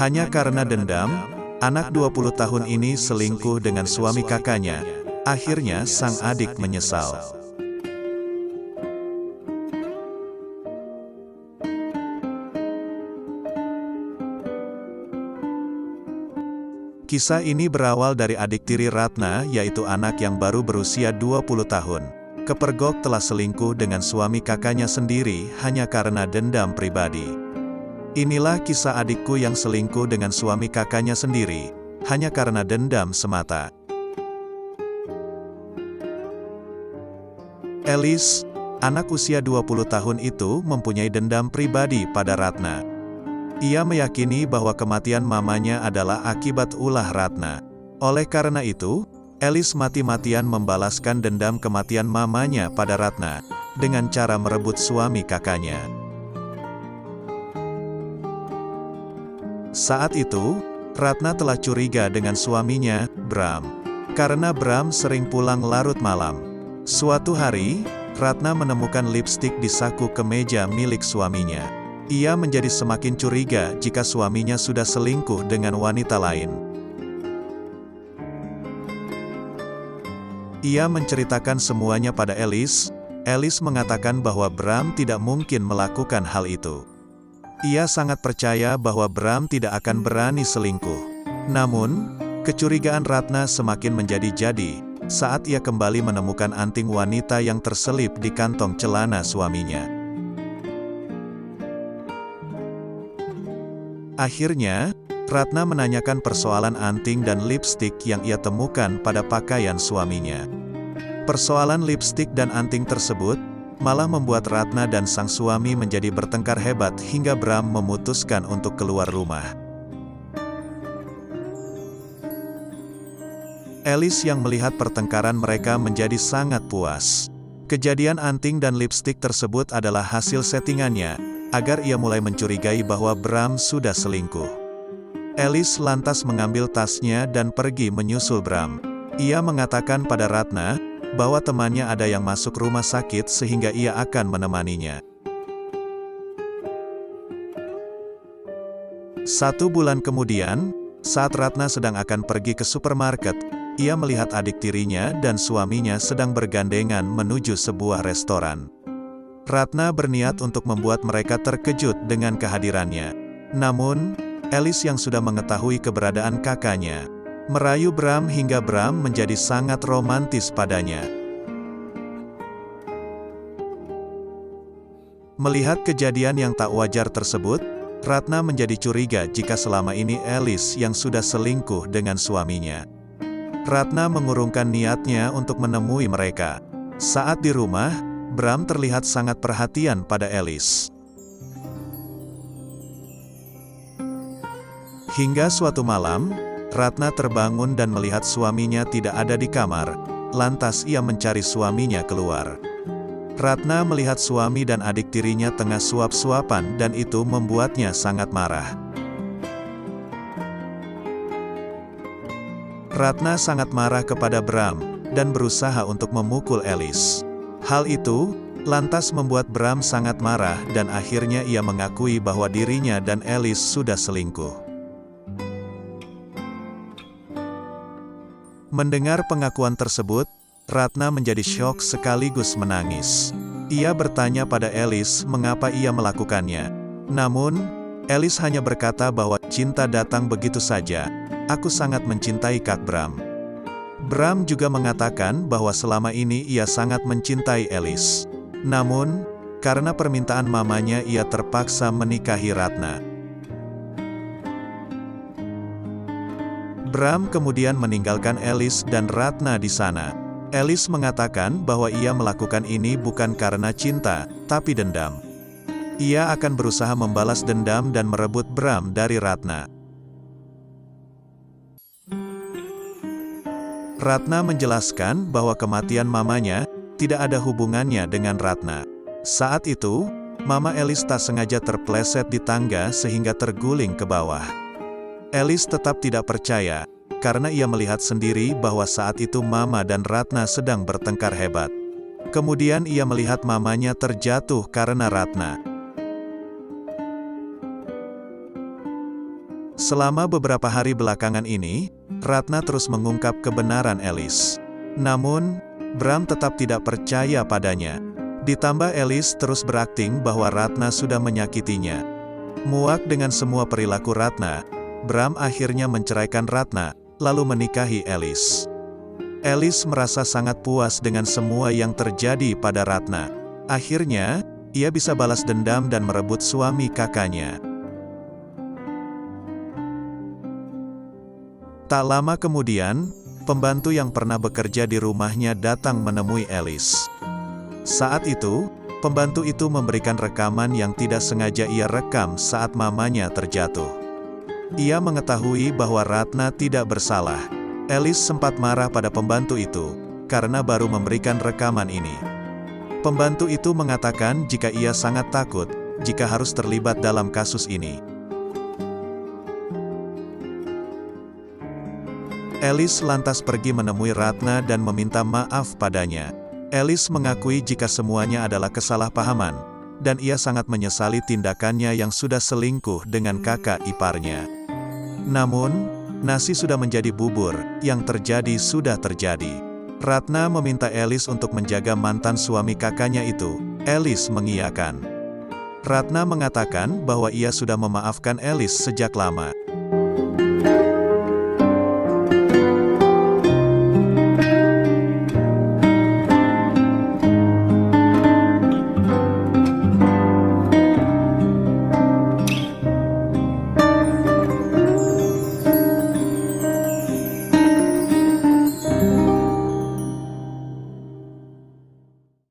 Hanya karena dendam, anak 20 tahun ini selingkuh dengan suami kakaknya. Akhirnya sang adik menyesal. Kisah ini berawal dari adik tiri Ratna, yaitu anak yang baru berusia 20 tahun. Kepergok telah selingkuh dengan suami kakaknya sendiri hanya karena dendam pribadi. Inilah kisah adikku yang selingkuh dengan suami kakaknya sendiri, hanya karena dendam semata. Elis, anak usia 20 tahun itu mempunyai dendam pribadi pada Ratna. Ia meyakini bahwa kematian mamanya adalah akibat ulah Ratna. Oleh karena itu, Elis mati-matian membalaskan dendam kematian mamanya pada Ratna, dengan cara merebut suami kakaknya. Saat itu, Ratna telah curiga dengan suaminya, Bram. Karena Bram sering pulang larut malam. Suatu hari, Ratna menemukan lipstik di saku kemeja milik suaminya. Ia menjadi semakin curiga jika suaminya sudah selingkuh dengan wanita lain. Ia menceritakan semuanya pada Elis. Elis mengatakan bahwa Bram tidak mungkin melakukan hal itu. Ia sangat percaya bahwa Bram tidak akan berani selingkuh. Namun, kecurigaan Ratna semakin menjadi-jadi saat ia kembali menemukan anting wanita yang terselip di kantong celana suaminya. Akhirnya, Ratna menanyakan persoalan anting dan lipstik yang ia temukan pada pakaian suaminya. Persoalan lipstik dan anting tersebut malah membuat Ratna dan sang suami menjadi bertengkar hebat hingga Bram memutuskan untuk keluar rumah. Elis yang melihat pertengkaran mereka menjadi sangat puas. Kejadian anting dan lipstik tersebut adalah hasil settingannya, agar ia mulai mencurigai bahwa Bram sudah selingkuh. Elis lantas mengambil tasnya dan pergi menyusul Bram. Ia mengatakan pada Ratna, bahwa temannya ada yang masuk rumah sakit sehingga ia akan menemaninya. 1 bulan kemudian, saat Ratna sedang akan pergi ke supermarket, ia melihat adik tirinya dan suaminya sedang bergandengan menuju sebuah restoran. Ratna berniat untuk membuat mereka terkejut dengan kehadirannya. Namun, Elis yang sudah mengetahui keberadaan kakaknya, merayu Bram hingga Bram menjadi sangat romantis padanya. Melihat kejadian yang tak wajar tersebut, Ratna menjadi curiga jika selama ini Elis yang sudah selingkuh dengan suaminya. Ratna mengurungkan niatnya untuk menemui mereka. Saat di rumah, Bram terlihat sangat perhatian pada Elis. Hingga suatu malam, Ratna terbangun dan melihat suaminya tidak ada di kamar. Lantas ia mencari suaminya keluar. Ratna melihat suami dan adik tirinya tengah suap-suapan dan itu membuatnya sangat marah. Ratna sangat marah kepada Bram dan berusaha untuk memukul Elis. Hal itu, lantas membuat Bram sangat marah dan akhirnya ia mengakui bahwa dirinya dan Elis sudah selingkuh. Mendengar pengakuan tersebut, Ratna menjadi syok sekaligus menangis. Ia bertanya pada Elis mengapa ia melakukannya. Namun, Elis hanya berkata bahwa cinta datang begitu saja. Aku sangat mencintai Kak Bram. Bram juga mengatakan bahwa selama ini ia sangat mencintai Elis. Namun, karena permintaan mamanya ia terpaksa menikahi Ratna. Bram kemudian meninggalkan Elis dan Ratna di sana. Elis mengatakan bahwa ia melakukan ini bukan karena cinta, tapi dendam. Ia akan berusaha membalas dendam dan merebut Bram dari Ratna. Ratna menjelaskan bahwa kematian mamanya tidak ada hubungannya dengan Ratna. Saat itu, Mama Elis tak sengaja terpleset di tangga sehingga terguling ke bawah. Elis tetap tidak percaya, karena ia melihat sendiri bahwa saat itu Mama dan Ratna sedang bertengkar hebat. Kemudian ia melihat mamanya terjatuh karena Ratna. Selama beberapa hari belakangan ini, Ratna terus mengungkap kebenaran Alice. Namun, Bram tetap tidak percaya padanya. Ditambah Alice terus berakting bahwa Ratna sudah menyakitinya. Muak dengan semua perilaku Ratna, Bram akhirnya menceraikan Ratna, lalu menikahi Alice. Alice merasa sangat puas dengan semua yang terjadi pada Ratna. Akhirnya, ia bisa balas dendam dan merebut suami kakaknya. Tak lama kemudian, pembantu yang pernah bekerja di rumahnya datang menemui Alice. Saat itu, pembantu itu memberikan rekaman yang tidak sengaja ia rekam saat mamanya terjatuh. Ia mengetahui bahwa Ratna tidak bersalah. Alice sempat marah pada pembantu itu, karena baru memberikan rekaman ini. Pembantu itu mengatakan jika ia sangat takut, jika harus terlibat dalam kasus ini. Alice lantas pergi menemui Ratna dan meminta maaf padanya. Alice mengakui jika semuanya adalah kesalahpahaman, dan ia sangat menyesali tindakannya yang sudah selingkuh dengan kakak iparnya. Namun, nasi sudah menjadi bubur, yang terjadi sudah terjadi. Ratna meminta Alice untuk menjaga mantan suami kakaknya itu. Alice mengiyakan. Ratna mengatakan bahwa ia sudah memaafkan Alice sejak lama.